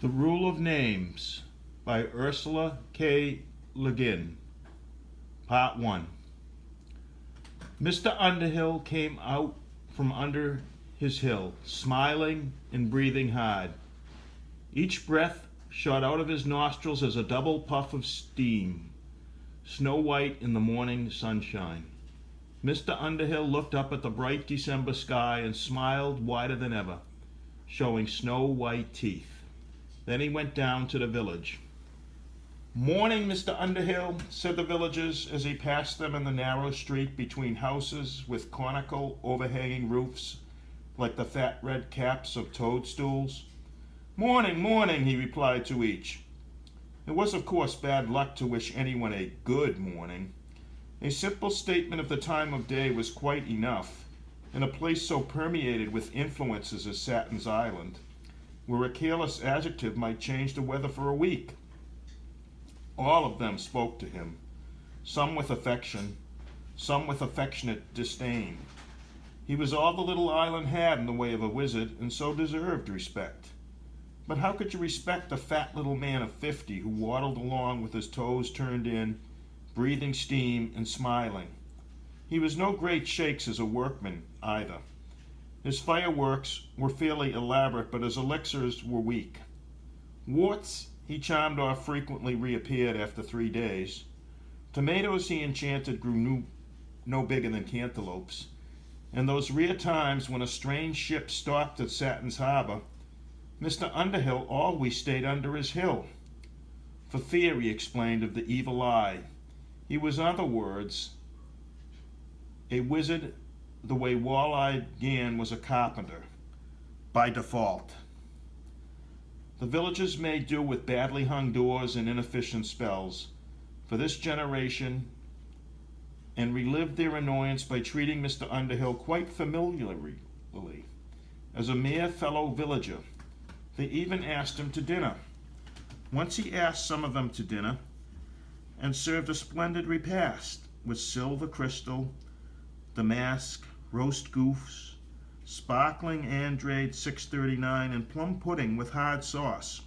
The Rule of Names by Ursula K. Le Guin. Part 1. Mr. Underhill came out from under his hill, smiling and breathing hard. Each breath shot out of his nostrils as a double puff of steam, snow white in the morning sunshine. Mr. Underhill looked up at the bright December sky and smiled wider than ever, showing snow-white teeth. Then he went down to the village. "Morning, Mr. Underhill," said the villagers as he passed them in the narrow street between houses with conical, overhanging roofs like the fat red caps of toadstools. "Morning, morning," he replied to each. It was, of course, bad luck to wish anyone a good morning. A simple statement of the time of day was quite enough, in a place so permeated with influences as Satins Island, where a careless adjective might change the weather for a week. All of them spoke to him, some with affection, some with affectionate disdain. He was all the little island had in the way of a wizard, and so deserved respect. But how could you respect a fat little man of 50 who waddled along with his toes turned in, breathing steam and smiling? He was no great shakes as a workman, either. His fireworks were fairly elaborate, but his elixirs were weak. Warts he charmed off frequently reappeared after 3 days. Tomatoes he enchanted grew no bigger than cantaloupes. And those rare times when a strange ship stopped at Satins Harbor, Mr. Underhill always stayed under his hill. For fear, he explained, of the evil eye. He was, in other words, a wizard the way Wall-Eyed Gan was a carpenter, by default. The villagers made do with badly hung doors and inefficient spells for this generation, and relived their annoyance by treating Mr. Underhill quite familiarly as a mere fellow villager. They even asked him to dinner. Once he asked some of them to dinner and served a splendid repast with silver crystal, damask, roast goose, sparkling Andrade 639, and plum pudding with hard sauce.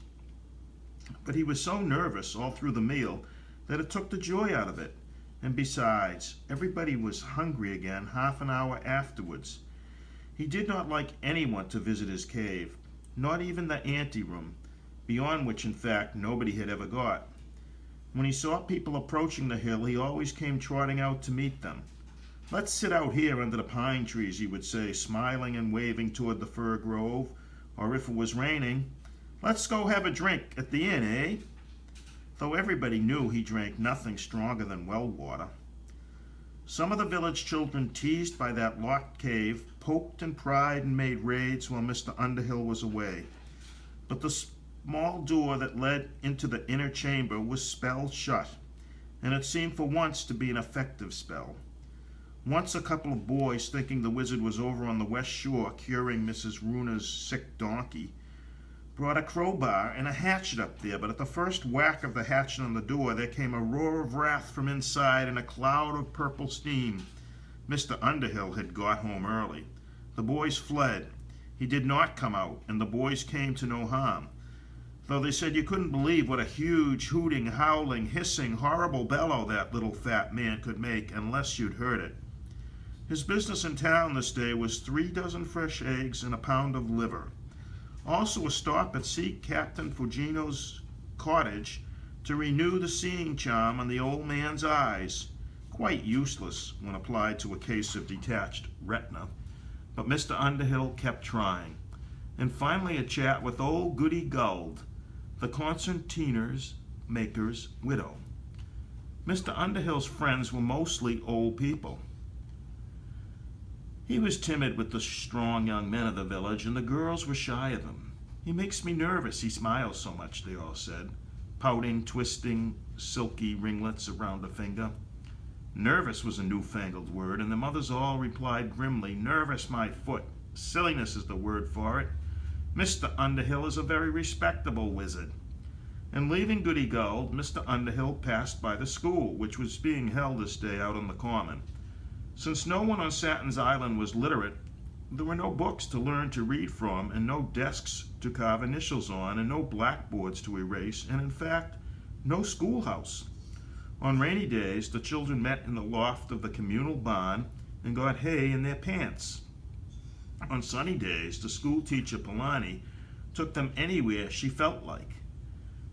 But he was so nervous all through the meal that it took the joy out of it. And besides, everybody was hungry again half an hour afterwards. He did not like anyone to visit his cave, not even the anteroom, beyond which, in fact, nobody had ever got. When he saw people approaching the hill, he always came trotting out to meet them. "Let's sit out here under the pine trees," he would say, smiling and waving toward the fir grove, or if it was raining, "let's go have a drink at the inn, eh?" Though everybody knew he drank nothing stronger than well water. Some of the village children, teased by that locked cave, poked and pried and made raids while Mr. Underhill was away. But the small door that led into the inner chamber was spelled shut, and it seemed for once to be an effective spell. Once a couple of boys, thinking the wizard was over on the west shore curing Mrs. Runa's sick donkey, brought a crowbar and a hatchet up there, but at the first whack of the hatchet on the door, there came a roar of wrath from inside and a cloud of purple steam. Mr. Underhill had got home early. The boys fled. He did not come out, and the boys came to no harm, though they said you couldn't believe what a huge, hooting, howling, hissing, horrible bellow that little fat man could make unless you'd heard it. His business in town this day was 3 dozen fresh eggs and a pound of liver. Also a stop at Sea Captain Fugino's cottage to renew the seeing charm on the old man's eyes, quite useless when applied to a case of detached retina. But Mr. Underhill kept trying. And finally a chat with old Goody Guld, the concertinas maker's widow. Mr. Underhill's friends were mostly old people. He was timid with the strong young men of the village, and the girls were shy of him. "He makes me nervous, he smiles so much," they all said, pouting, twisting silky ringlets around a finger. Nervous was a newfangled word, and the mothers all replied grimly, "Nervous, my foot. Silliness is the word for it. Mr. Underhill is a very respectable wizard." And leaving Goody Guld, Mr. Underhill passed by the school, which was being held this day out on the common. Since no one on Satins Island was literate, There were no books to learn to read from, and no desks to carve initials on, and no blackboards to erase, and in fact, no schoolhouse. On rainy days, the children met in the loft of the communal barn and got hay in their pants. On sunny days, the school teacher Polani took them anywhere she felt like.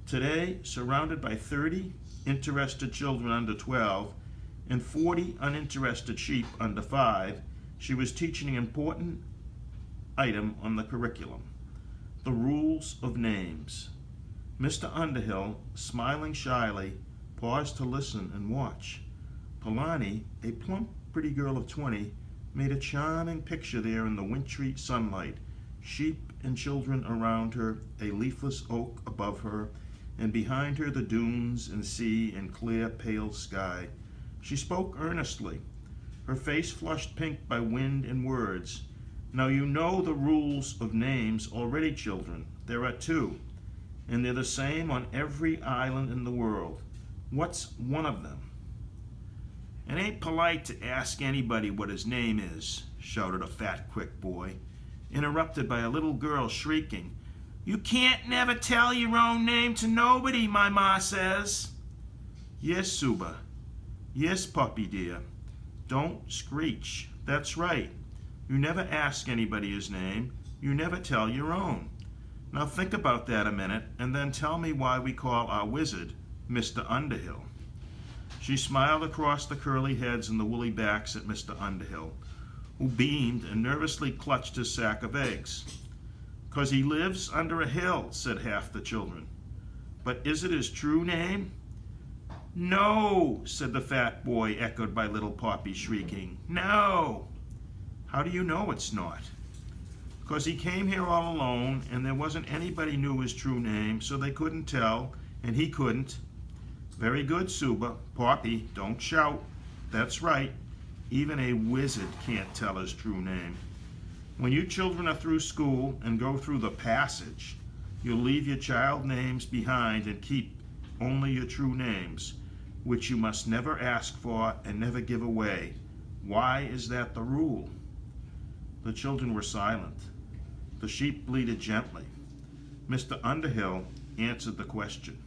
Today, surrounded by 30 interested children under 12 and 40 uninterested sheep under 5, she was teaching an important item on the curriculum: the rules of names. Mr. Underhill, smiling shyly, paused to listen and watch. Polani, a plump, pretty girl of 20, made a charming picture there in the wintry sunlight, sheep and children around her, a leafless oak above her, and behind her the dunes and sea and clear, pale sky. She spoke earnestly, her face flushed pink by wind and words. Now you know the rules of names already, children. There are 2, and they're the same on every island in the world. What's one of them? It ain't polite to ask anybody what his name is, shouted a fat, quick boy, interrupted by a little girl shrieking, "You can't never tell your own name to nobody, my ma says." "Yes, Suba. Yes, puppy dear. Don't screech. That's right. You never ask anybody his name. You never tell your own. Now think about that a minute, and then tell me why we call our wizard Mr. Underhill." She smiled across the curly heads and the woolly backs at Mr. Underhill, who beamed and nervously clutched his sack of eggs. "'Cause he lives under a hill," said half the children. "But is it his true name?" "No," said the fat boy, echoed by little Poppy, shrieking. "No." "How do you know it's not?" "'Cause he came here all alone, and there wasn't anybody knew his true name, so they couldn't tell, and he couldn't." "Very good, Suba. Poppy, don't shout. That's right. Even a wizard can't tell his true name. When you children are through school and go through the passage, you'll leave your child names behind and keep only your true names, which you must never ask for and never give away. Why is that the rule?" The children were silent. The sheep bleated gently. Mr. Underhill answered the question.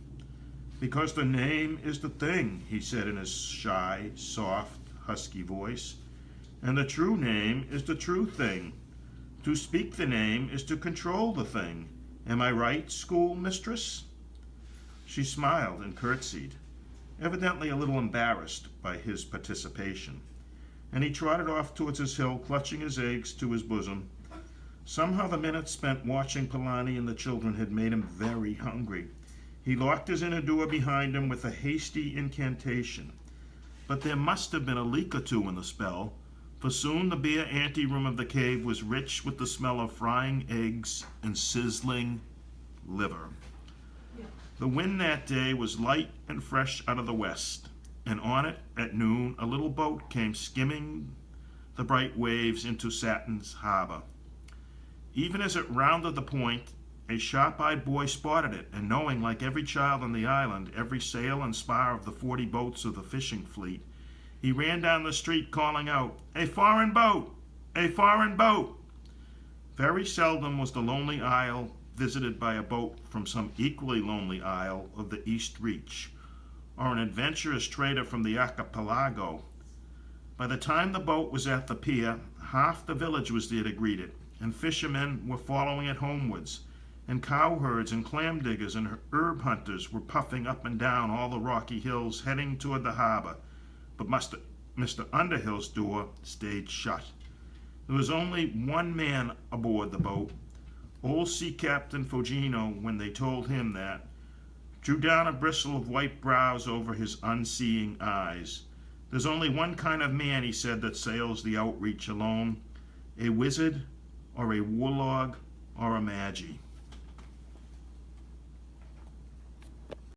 "Because the name is the thing," he said in his shy, soft, husky voice. "And the true name is the true thing. To speak the name is to control the thing. Am I right, schoolmistress?" She smiled and curtsied, evidently a little embarrassed by his participation, and he trotted off towards his hill, clutching his eggs to his bosom. Somehow the minutes spent watching Polani and the children had made him very hungry. He locked his inner door behind him with a hasty incantation. But there must have been a leak or 2 in the spell, for soon the bare anteroom of the cave was rich with the smell of frying eggs and sizzling liver. The wind that day was light and fresh out of the west, and on it, at noon, a little boat came skimming the bright waves into Satins Harbor. Even as it rounded the point, a sharp-eyed boy spotted it, and knowing, like every child on the island, every sail and spar of the 40 boats of the fishing fleet, he ran down the street calling out, "A foreign boat! A foreign boat!" Very seldom was the lonely isle visited by a boat from some equally lonely isle of the East Reach, or an adventurous trader from the archipelago. By the time the boat was at the pier, half the village was there to greet it, and fishermen were following it homewards, and cowherds and clam diggers and herb hunters were puffing up and down all the rocky hills heading toward the harbor. But Mr. Underhill's door stayed shut. There was only one man aboard the boat. Old Sea Captain Fogino, when they told him that, drew down a bristle of white brows over his unseeing eyes. "There's only one kind of man," he said, "that sails the Outreach alone. A wizard, or a warlord, or a magi."